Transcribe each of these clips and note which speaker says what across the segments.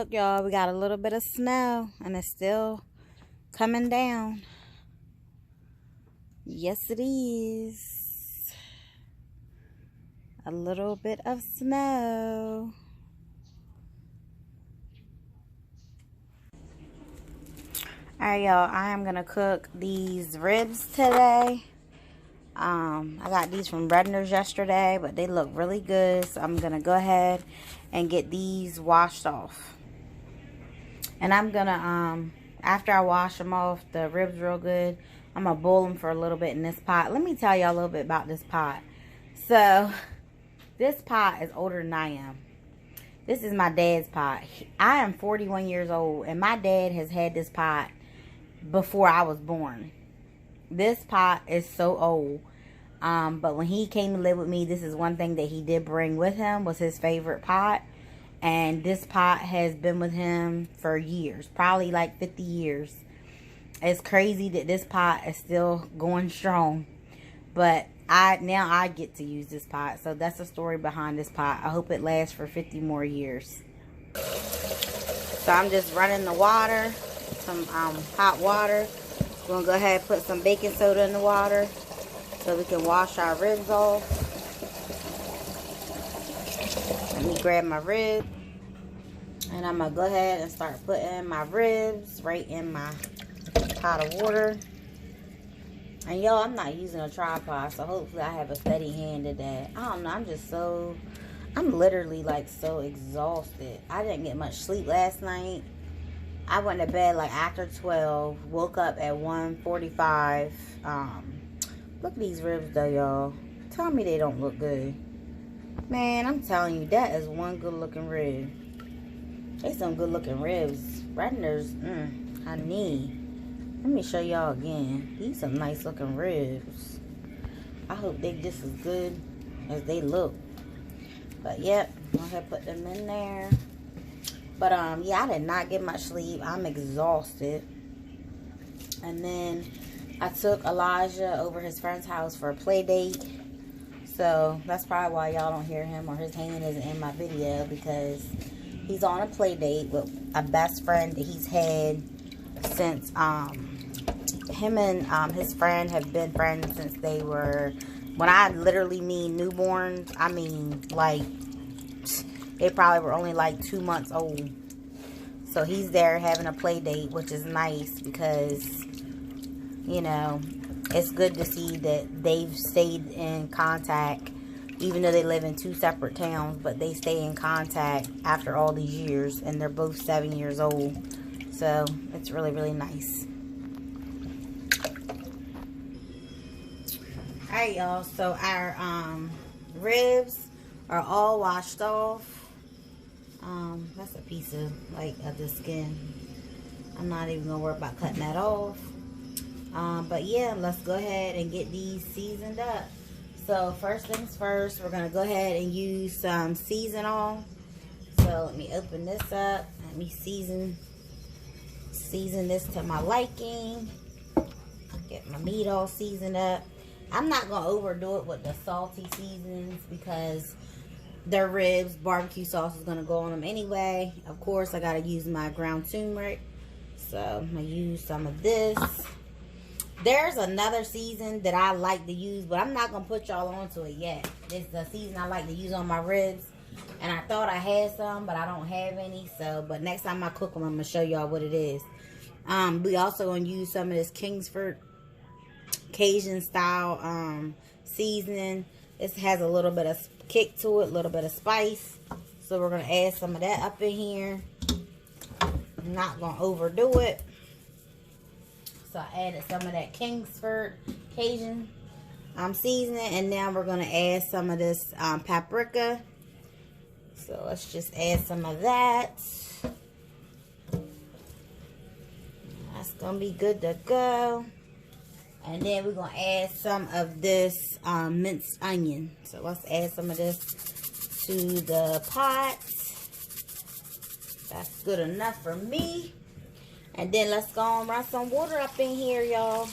Speaker 1: Look, y'all, we got a little bit of snow, and it's still coming down. Yes, it is. A little bit of snow. Alright, y'all, I am going to cook these ribs today. I got these from Redner's yesterday, but they look really good. So I'm going to go ahead and get these washed off. And I'm going to, after I wash them off, the ribs real good, I'm going to boil them for a little bit in this pot. Let me tell y'all a little bit about this pot. So, this pot is older than I am. This is my dad's pot. I am 41 years old, and my dad has had this pot before I was born. This pot is so old. But when he came to live with me, this is one thing that he did bring with him, was his favorite pot. And this pot has been with him for years, probably like 50 years. It's crazy that this pot is still going strong. But now I get to use this pot. So that's the story behind this pot. I hope it lasts for 50 more years. So I'm just running the water, some hot water. We're going to go ahead and put some baking soda in the water so we can wash our ribs off. Let me grab my rib. And I'm going to go ahead and start putting my ribs right in my pot of water. And y'all, I'm not using a tripod, so hopefully I have a steady hand at that. I don't know, I'm literally like so exhausted. I didn't get much sleep last night. I went to bed like after 12, woke up at 1:45. Look at these ribs though, y'all. Tell me they don't look good. Man, I'm telling you, that is one good looking rib. They some good looking ribs. Redner's, honey. Let me show y'all again. These some nice looking ribs. I hope they just as good as they look. But yep, go ahead and put them in there. But yeah, I did not get much sleep. I'm exhausted. And then I took Elijah over his friend's house for a play date. So that's probably why y'all don't hear him or his hand isn't in my video, because he's on a play date with a best friend that he's had since him and his friend have been friends since they were, when I literally mean newborns, I mean like they probably were only like 2 months old. So he's there having a play date, which is nice because, you know, it's good to see that they've stayed in contact, even though they live in 2 separate towns, but they stay in contact after all these years, and they're both 7 years old. So it's really, really nice. Alright, y'all, so our ribs are all washed off. That's a piece of the skin. I'm not even gonna worry about cutting that off. But yeah, let's go ahead and get these seasoned up. So first things first, we're gonna go ahead and use some seasonal. So let me open this up. Let me season this to my liking. Get my meat all seasoned up. I'm not gonna overdo it with the salty seasonings because their ribs, barbecue sauce is gonna go on them anyway. Of course, I gotta use my ground turmeric. So I'm gonna use some of this. There's another season that I like to use, but I'm not going to put y'all onto it yet. This is the season I like to use on my ribs. And I thought I had some, but I don't have any. So, but next time I cook them, I'm going to show y'all what it is. We also going to use some of this Kingsford Cajun style seasoning. This has a little bit of kick to it, a little bit of spice. So we're going to add some of that up in here. I'm not going to overdo it. So I added some of that Kingsford Cajun seasoning. And now we're going to add some of this paprika. So let's just add some of that. That's going to be good to go. And then we're going to add some of this minced onion. So let's add some of this to the pot. That's good enough for me. And then let's go and run some water up in here, y'all.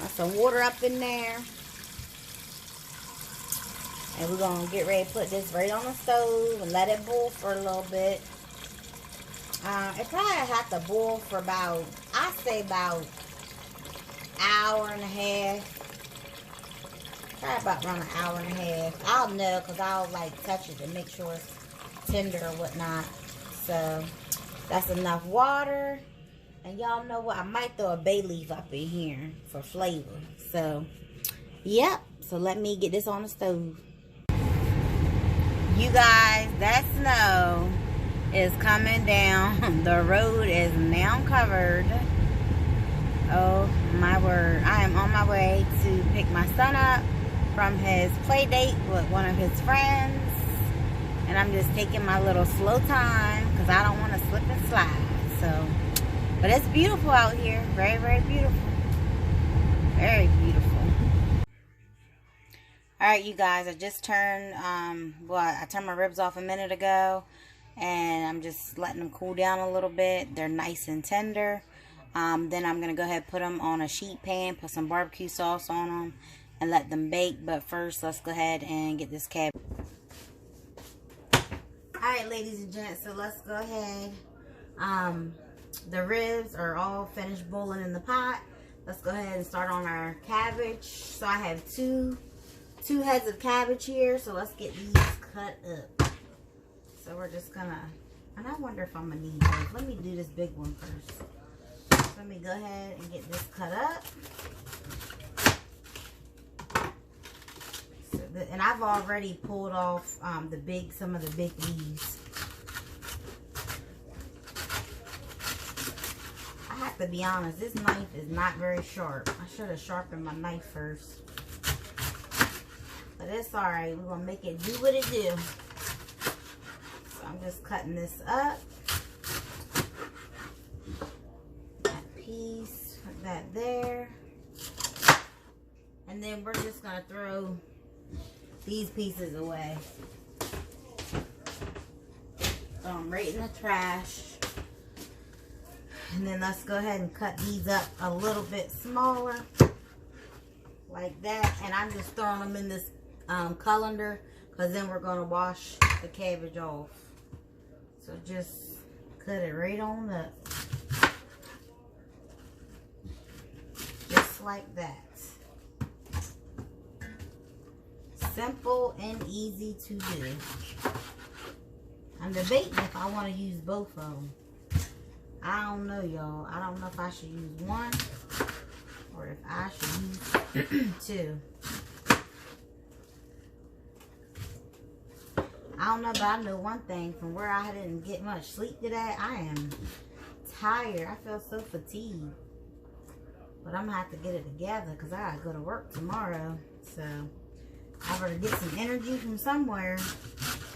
Speaker 1: Run some water up in there. And we're going to get ready to put this right on the stove and let it boil for a little bit. It probably have to boil for about, I say about hour and a half. Probably about around an hour and a half. I'll know because I'll like touch it to make sure it's tender or whatnot. So that's enough water. And y'all know what? I might throw a bay leaf up in here for flavor. So, yep. So let me get this on the stove. You guys, that snow is coming down. The road is now covered. Oh my word. I am on my way to pick my son up from his play date with one of his friends. And I'm just taking my little slow time because I don't want to slip and slide. So, but it's beautiful out here. Very, very beautiful. Very beautiful. Alright, you guys, I just turned, I turned my ribs off a minute ago, and I'm just letting them cool down a little bit. They're nice and tender. Then I'm going to go ahead and put them on a sheet pan, put some barbecue sauce on them, and let them bake. But first, let's go ahead and get this cabbage. Alright, ladies and gents, so let's go ahead. The ribs are all finished boiling in the pot. Let's go ahead and start on our cabbage. So I have two heads of cabbage here, so let's get these cut up. So we're just gonna, and I wonder if I'm gonna need those. Let me do this big one first. So let me go ahead and get this cut up. So and I've already pulled off some of the big leaves. I have to be honest, this knife is not very sharp. I should have sharpened my knife first. But it's alright. We're going to make it do what it do. So I'm just cutting this up. That piece. Put that there. And then we're just going to throw these pieces away. Throw them right in the trash. And then let's go ahead and cut these up a little bit smaller. Like that. And I'm just throwing them in this colander, because then we're going to wash the cabbage off. So just cut it right on up. Just like that. Simple and easy to do. I'm debating if I want to use both of them. I don't know, y'all. I don't know if I should use one or if I should use two. I don't know, but I know one thing. From where I didn't get much sleep today, I am tired. I feel so fatigued. But I'm going to have to get it together because I got to go to work tomorrow. So, I better get some energy from somewhere.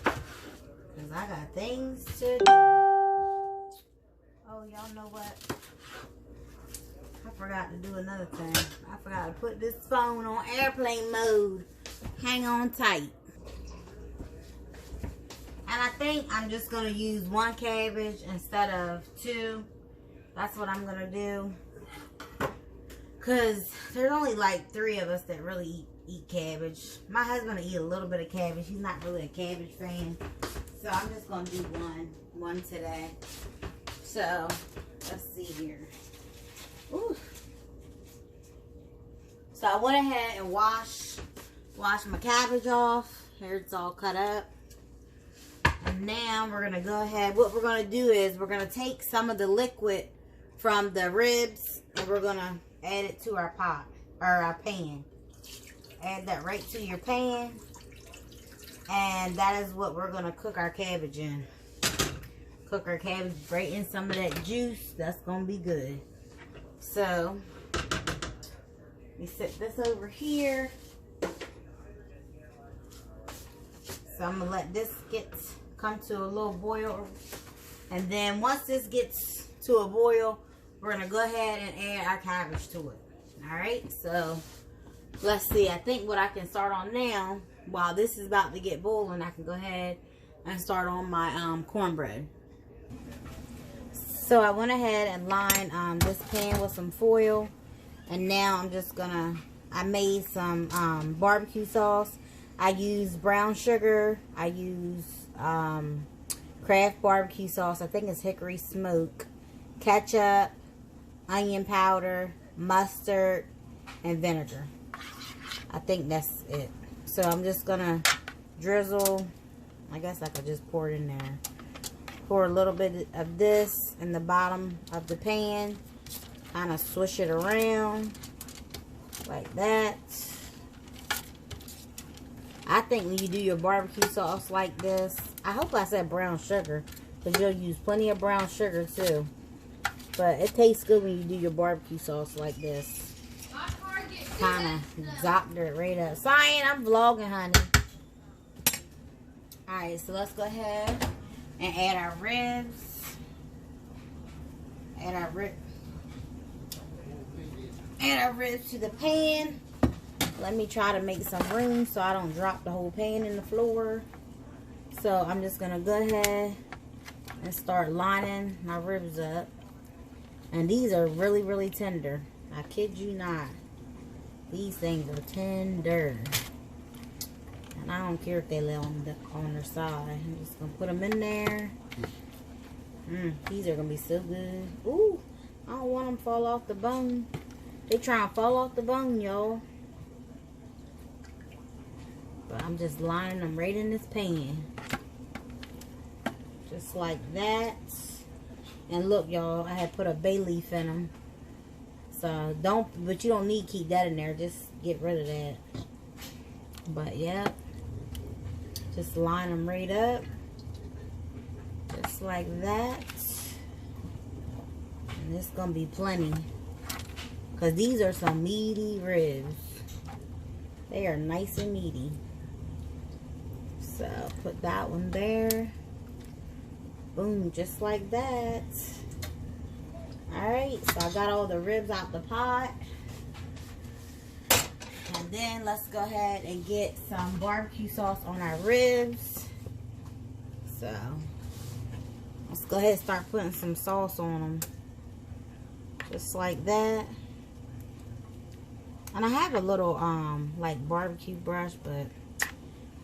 Speaker 1: Because I got things to do. Oh, y'all know what? I forgot to do another thing. I forgot to put this phone on airplane mode. Hang on tight. And I think I'm just going to use one cabbage instead of two. That's what I'm going to do. Because there's only like 3 of us that really eat cabbage. My husband will eat a little bit of cabbage. He's not really a cabbage fan. So I'm just going to do one today. So, let's see here. Ooh. So I went ahead and washed my cabbage off. Here it's all cut up. And now we're going to go ahead. What we're going to do is we're going to take some of the liquid from the ribs and we're going to add it to our pot or our pan. Add that right to your pan. And that is what we're going to cook our cabbage in. Cook our cabbage right in some of that juice. That's going to be good. So, we set this over here. So I'm going to let this come to a little boil. And then once this gets to a boil, we're going to go ahead and add our cabbage to it. Alright, so let's see. I think what I can start on now, while this is about to get boiling, I can go ahead and start on my cornbread. So I went ahead and lined this pan with some foil. And now I'm just gonna, I made some barbecue sauce. I used brown sugar. I used Kraft barbecue sauce. I think it's hickory smoke. Ketchup, onion powder, mustard, and vinegar. I think that's it. So I'm just gonna drizzle. I guess I could just pour it in there. Pour a little bit of this in the bottom of the pan. Kind of swish it around like that. I think when you do your barbecue sauce like this, I hope I said brown sugar, because you'll use plenty of brown sugar too. But it tastes good when you do your barbecue sauce like this. Kind of zopped it right up. Cyan, I'm vlogging, honey. Alright, so let's go ahead and add our ribs. Add our ribs to the pan. Let me try to make some room so I don't drop the whole pan in the floor. So I'm just gonna go ahead and start lining my ribs up. And these are really, really tender. I kid you not. These things are tender. And I don't care if they lay on their side. I'm just gonna put them in there. These are gonna be so good. Ooh, I don't want them to fall off the bone. They trying to fall off the bone, y'all. But I'm just lining them right in this pan. Just like that. And look, y'all, I had put a bay leaf in them. So but you don't need to keep that in there. Just get rid of that. But yeah, just line them right up. Just like that. And it's gonna be plenty. Because these are some meaty ribs. They are nice and meaty. So put that one there. Boom, just like that. Alright, so I got all the ribs out the pot. And then let's go ahead and get some barbecue sauce on our ribs. So let's go ahead and start putting some sauce on them. Just like that. And I have a little like barbecue brush, but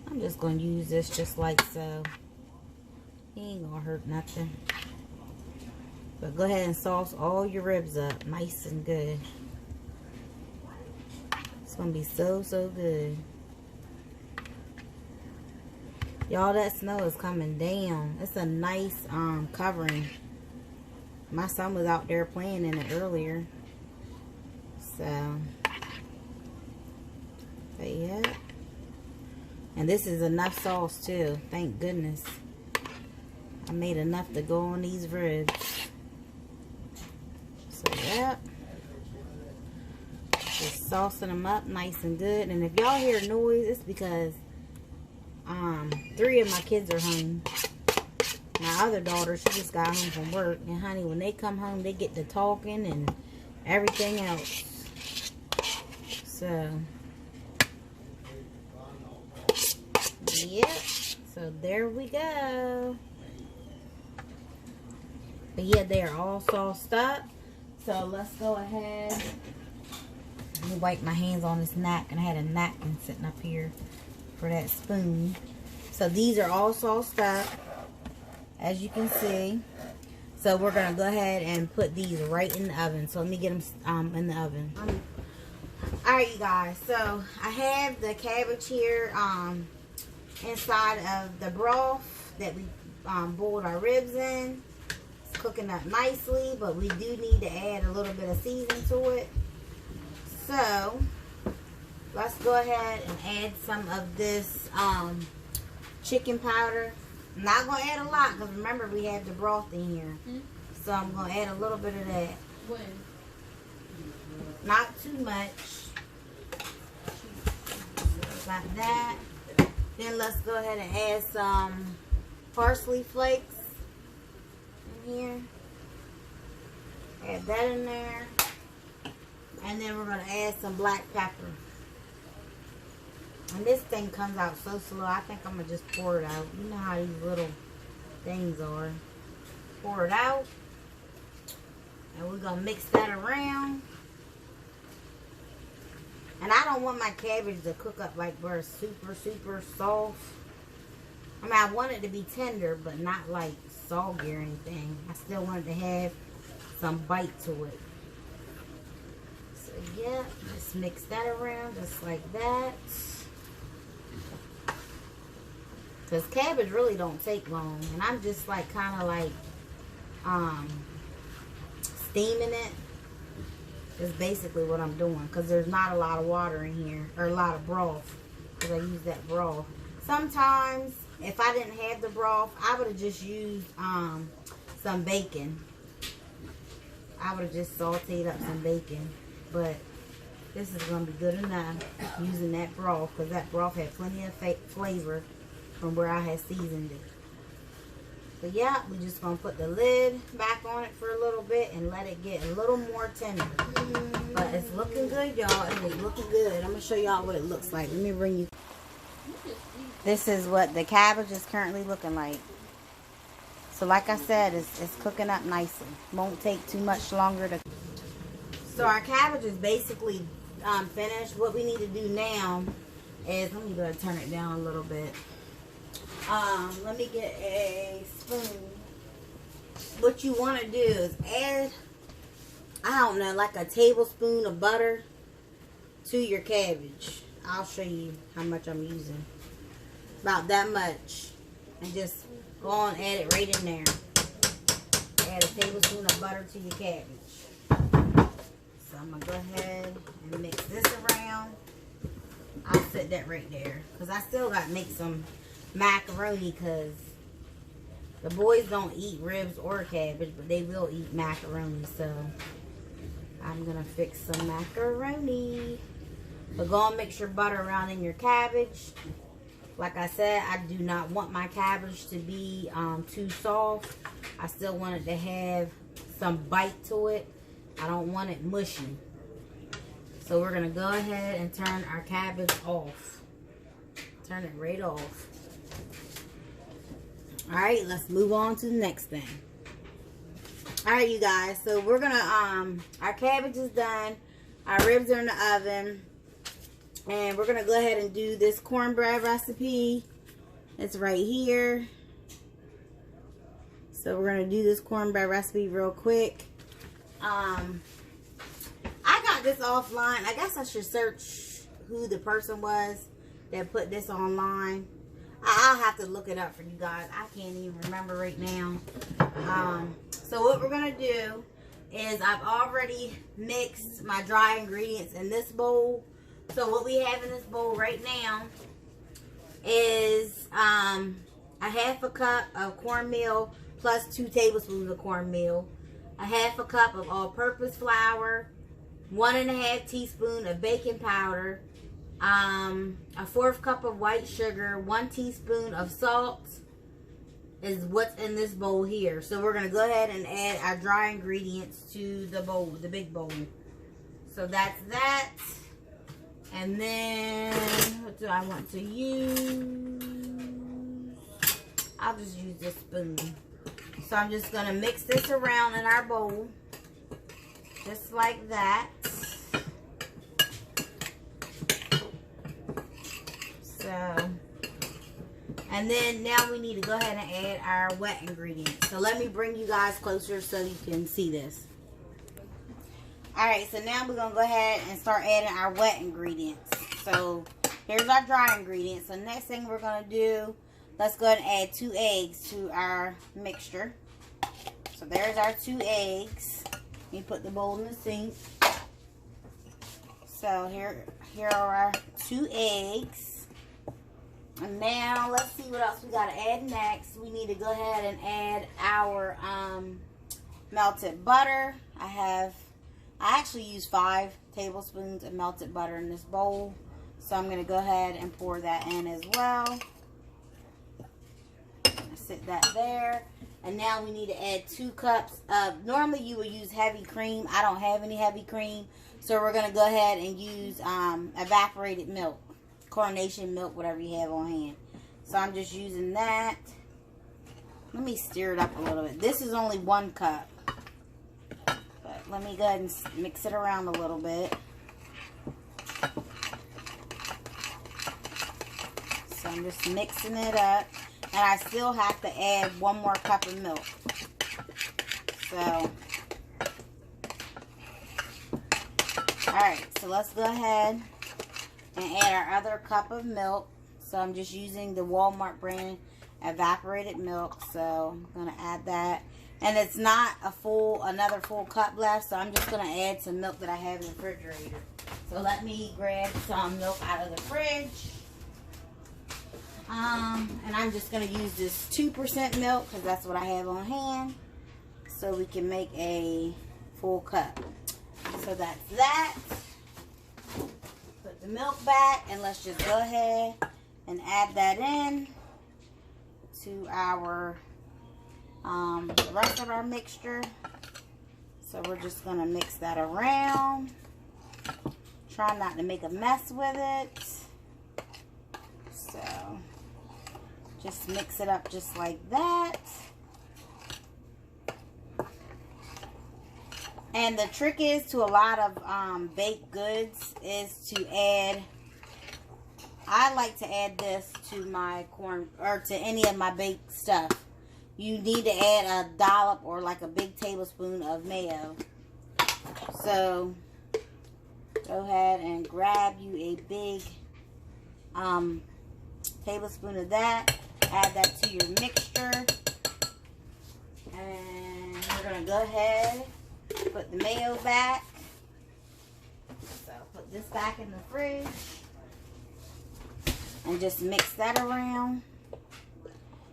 Speaker 1: I'm just gonna use this just like so. It ain't gonna hurt nothing. But go ahead and sauce all your ribs up nice and good. It's gonna be so, so good. Y'all, that snow is coming down. It's a nice covering. My son was out there playing in it earlier. So yeah. And this is enough sauce too. Thank goodness. I made enough to go on these ribs. So yeah. Just saucing them up nice and good. And if y'all hear noise, it's because 3 of my kids are home. My other daughter, she just got home from work. And honey, when they come home, they get to talking and everything else. So yep, so there we go. But yeah, they are all sauced up. So let's go ahead. Let me wipe my hands on this napkin. I had a napkin sitting up here for that spoon. So these are all sauced up, as you can see. So we're gonna go ahead and put these right in the oven. So let me get them in the oven. Alright, you guys. So I have the cabbage here inside of the broth that we boiled our ribs in. It's cooking up nicely, but we do need to add a little bit of seasoning to it. So let's go ahead and add some of this chicken powder. I'm not going to add a lot because remember we have the broth in here. So I'm going to add a little bit of that.
Speaker 2: When?
Speaker 1: Not too much. Like that. Then let's go ahead and add some parsley flakes in here. Add that in there. And then we're going to add some black pepper. And this thing comes out so slow, I think I'm going to just pour it out. You know how these little things are. Pour it out. And we're going to mix that around. And I don't want my cabbage to cook up like where it's super, super soft. I mean, I want it to be tender, but not like soggy or anything. I still want it to have some bite to it. So yeah, just mix that around just like that. Because cabbage really don't take long. And I'm just like kind of like steaming it. Is basically what I'm doing. Because there's not a lot of water in here. Or a lot of broth. Because I use that broth. Sometimes, if I didn't have the broth, I would have just used some bacon. I would have just sauteed up some bacon. But this is going to be good enough using that broth. Because that broth had plenty of flavor from where I had seasoned it. So yeah, we're just going to put the lid back on it for a little bit and let it get a little more tender. But it's looking good, y'all. It is looking good. I'm going to show y'all what it looks like. Let me bring you. This is what the cabbage is currently looking like. So like I said, it's cooking up nicely. Won't take too much longer to. So our cabbage is basically finished. What we need to do now is, let me go turn it down a little bit. Let me get a spoon. What you want to do is add, I don't know, like a tablespoon of butter to your cabbage. I'll show you how much I'm using. About that much. And just go on and add it right in there. Add a tablespoon of butter to your cabbage. So I'm going to go ahead and mix this around. I'll set that right there. Because I still got to make some macaroni, because the boys don't eat ribs or cabbage, but they will eat macaroni. So I'm going to fix some macaroni. But go and mix your butter around in your cabbage. Like I said, I do not want my cabbage to be too soft. I still want it to have some bite to it. I don't want it mushy. So we're going to go ahead and turn our cabbage off. Turn it right off. Alright, let's move on to the next thing. Alright, you guys. So we're going to, our cabbage is done. Our ribs are in the oven. And we're going to go ahead and do this cornbread recipe. It's right here. So we're going to do this cornbread recipe real quick. I got this offline. I guess I should search who the person was that put this online. I'll have to look it up for you guys. I can't even remember right now. So what we're going to do is I've already mixed my dry ingredients in this bowl. So what we have in this bowl right now is a half a cup of cornmeal plus 2 tablespoons of cornmeal, a half a cup of all-purpose flour, 1½ teaspoon of baking powder, a 1/4 cup of white sugar, 1 teaspoon of salt is what's in this bowl here. So we're going to go ahead and add our dry ingredients to the bowl, the big bowl. So that's that. And then, what do I want to use? I'll just use this spoon. So I'm just going to mix this around in our bowl. Just like that. So, and then now we need to go ahead and add our wet ingredients. So let me bring you guys closer so you can see this. Alright, so now we're going to go ahead and start adding our wet ingredients. So, here's our dry ingredients. So, next thing we're going to do, let's go ahead and add 2 eggs to our mixture. So, there's our 2 eggs. Let me put the bowl in the sink. So, here are our 2 eggs. And now, let's see what else we got to add next. We need to go ahead and add our melted butter. I actually use 5 tablespoons of melted butter in this bowl. So I'm going to go ahead and pour that in as well. Sit that there. And now we need to add 2 cups of, normally you would use heavy cream. I don't have any heavy cream. So we're going to go ahead and use evaporated milk. Coronation milk, whatever you have on hand. So I'm just using that. Let me stir it up a little bit. This is only 1 cup. Let me go ahead and mix it around a little bit. So I'm just mixing it up. And I still have to add 1 more cup of milk. So, alright, so let's go ahead and add our other cup of milk. So I'm just using the Walmart brand evaporated milk. So I'm going to add that. And it's not another full cup left. So I'm just going to add some milk that I have in the refrigerator. So let me grab some milk out of the fridge. And I'm just going to use this 2% milk because that's what I have on hand. So we can make a full cup. So that's that. Put the milk back and let's just go ahead and add that in to our the rest of our mixture. So we're just going to mix that around. Try not to make a mess with it. So just mix it up just like that. And the trick is to a lot of baked goods is to add, I like to add this to my corn, or to any of my baked stuff. You need to add a dollop or like a big tablespoon of mayo. So go ahead and grab you a big tablespoon of that. Add that to your mixture. And we're going to go ahead, put the mayo back. So put this back in the fridge. And just mix that around.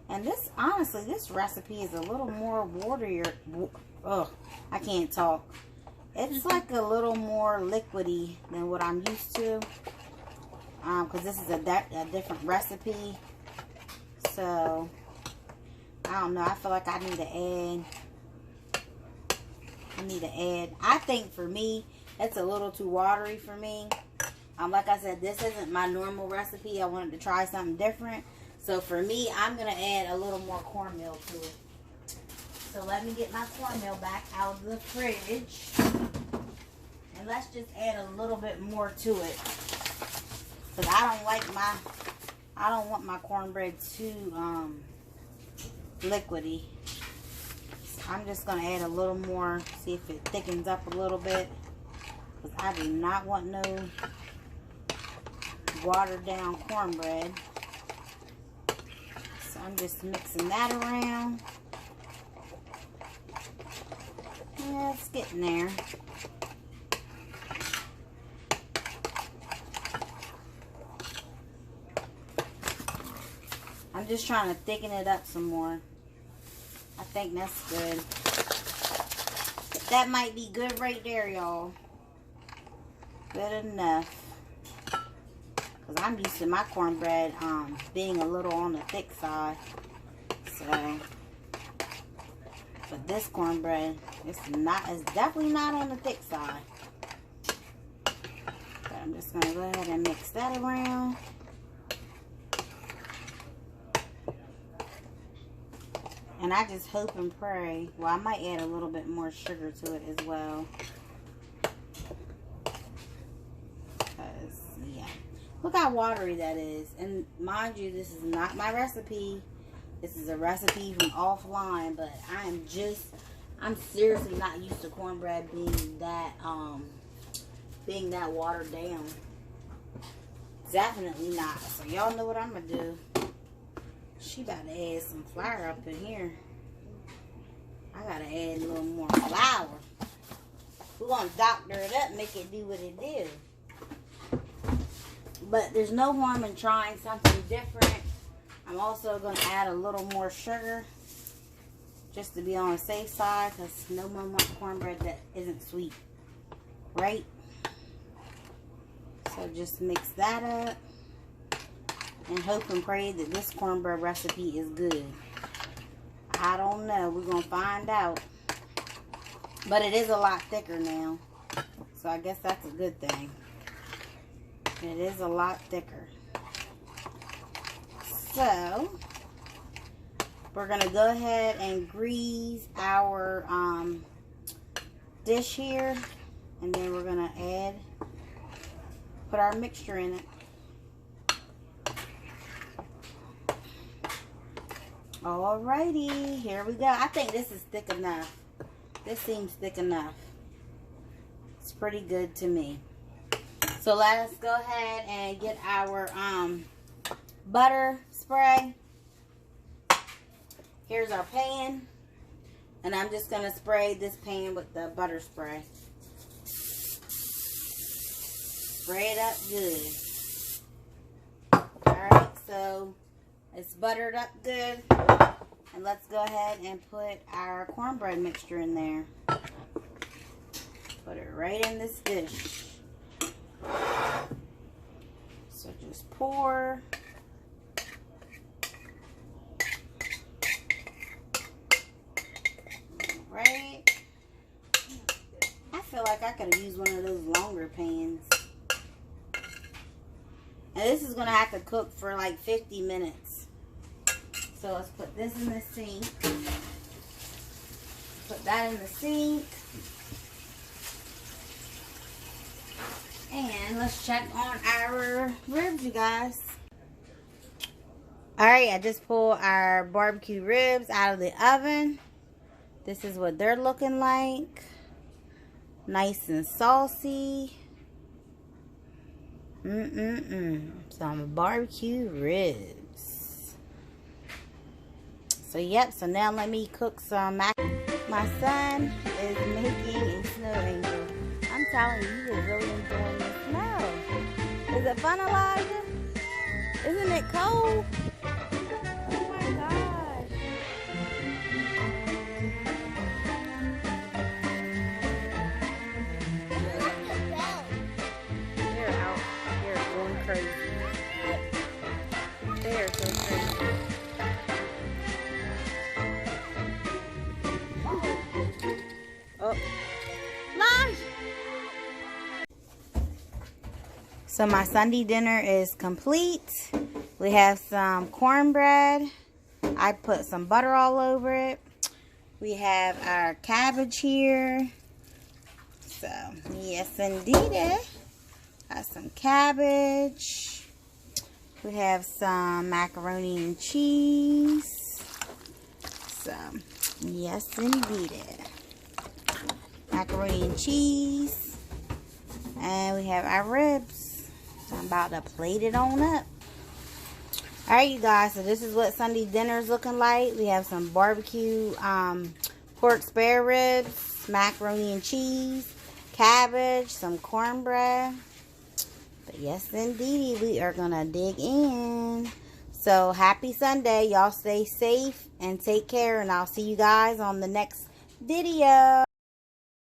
Speaker 1: And this, honestly, this recipe is a little more waterier. Oh, I can't talk. It's like a little more liquidy than what I'm used to. Because this is a different recipe. So, I don't know. I feel like I need to add. I think for me, it's a little too watery for me. Like I said, this isn't my normal recipe. I wanted to try something different. So for me, I'm going to add a little more cornmeal to it. So let me get my cornmeal back out of the fridge. And let's just add a little bit more to it. Because I don't want my cornbread too liquidy. So I'm just going to add a little more. See if it thickens up a little bit. Because I do not want no watered down cornbread. So I'm just mixing that around. Yeah, it's getting there. I'm just trying to thicken it up some more. I think that's good. That might be good right there, y'all. Good enough. Because I'm used to my cornbread being a little on the thick side. So, but this cornbread, it's definitely not on the thick side. But I'm just going to go ahead and mix that around. And I just hope and pray. Well, I might add a little bit more sugar to it as well. Look how watery that is. And mind you, this is not my recipe. This is a recipe from offline. But I'm seriously not used to cornbread being that watered down. Definitely not. So y'all know what I'm going to do. She about to add some flour up in here. I got to add a little more flour. We're going to doctor it up, make it do what it do. But there's no harm in trying something different. I'm also going to add a little more sugar. Just to be on the safe side. Because no one wants cornbread that isn't sweet. Right? So just mix that up. And hope and pray that this cornbread recipe is good. I don't know. We're going to find out. But it is a lot thicker now. So I guess that's a good thing. It is a lot thicker. So, we're going to go ahead and grease our dish here. And then we're going to put our mixture in it. Alrighty, here we go. I think this is thick enough. This seems thick enough. It's pretty good to me. So let us go ahead and get our butter spray. Here's our pan. And I'm just going to spray this pan with the butter spray. Spray it up good. Alright, so it's buttered up good. And let's go ahead and put our cornbread mixture in there. Put it right in this dish. So just pour. Right. I feel like I could have used one of those longer pans. And this is going to have to cook for like 50 minutes. So let's put this in the sink. Put that in the sink. And let's check on our ribs, you guys. Alright, I just pulled our barbecue ribs out of the oven. This is what they're looking like. Nice and saucy. Some barbecue ribs. So yep, so now let me cook some mac. My son is making a snow angel. I'm telling you, he is really enjoying the snow. Is it fun, Elijah? Isn't it cold? Oh my gosh. They're out here going crazy. They're so crazy. Oh. Lunch! So my Sunday dinner is complete. We have some cornbread. I put some butter all over it. We have our cabbage here. So, yes indeed. Got some cabbage. We have some macaroni and cheese. So, yes indeed. Macaroni and cheese. And we have our ribs. So I'm about to plate it on up. Alright, you guys, so this is what Sunday dinner is looking like. We have some barbecue pork spare ribs, macaroni and cheese, cabbage, some cornbread. But yes, indeed, we are going to dig in. So, happy Sunday. Y'all stay safe and take care. And I'll see you guys on the next video.